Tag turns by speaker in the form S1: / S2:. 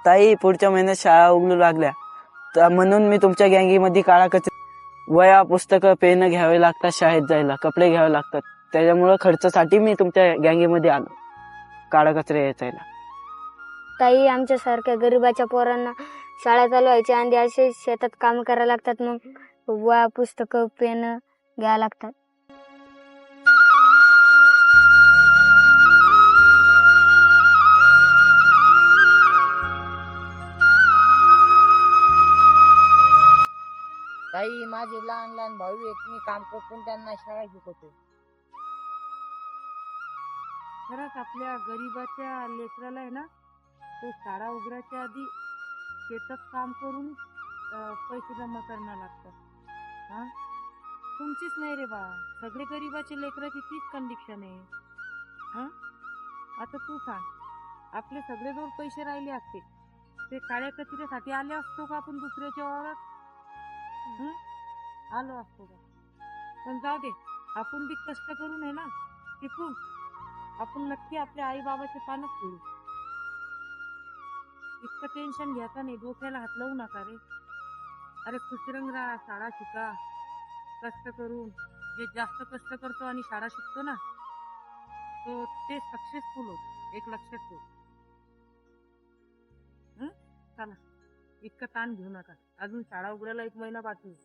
S1: ताई, पुढच्या महिन्यात शाळा उघडू लागल्या तर म्हणून मी तुमच्या गँगीमध्ये काळा कचरा, वया पुस्तकं पेन घ्यावे लागतात, शाळेत जायला कपडे घ्यावे लागतात, त्याच्यामुळे खर्चासाठी मी तुमच्या गँगीमध्ये आलो काळा कचरा यायचायला.
S2: ताई, आमच्यासारख्या गरीबाच्या पोरांना शाळा चालवायच्या आणि असे शेतात काम करायला लागतात, मग वया पुस्तकं पेन घ्यायला लागतात.
S3: ताई, माझे लहान लहान भाऊ आहेत, मी काम करून त्यांना शाळा शिकवतो.
S4: खरंच आपल्या गरीबाच्या लेकराला आहे ना, ते शाळा उघडायच्या आधी शेतात काम करून पैसे जमा करणं लागतात. हा, तुमचीच नाही रे बा, सगळे गरीबाचे लेकराची तीच कंडिशन आहे. हा, आता तू सांग, आपले सगळे जवळ पैसे राहिले असते, ते काळ्या कचऱ्यासाठी आले असतो का आपण दुसऱ्याच्या वावरात? आलो असतो का? पण जाऊ दे, आपण बी कष्ट करून आहे ना शिकून आपण नक्की आपल्या आई बाबाचे पानच करू. इतकं टेन्शन घ्यायचं नाही, डोक्याला हात लावू नका रे. अरे खुशरंग राहा, शाळा शिका कष्ट करून. जे जास्त कष्ट करतो आणि शाळा शिकतो ना, तो ते सक्सेसफुल होतो, एक लक्षात ठेव. चला, इतकं ताण घेऊ नका, अजून शाळा उघडायला 1 महिना बाकी.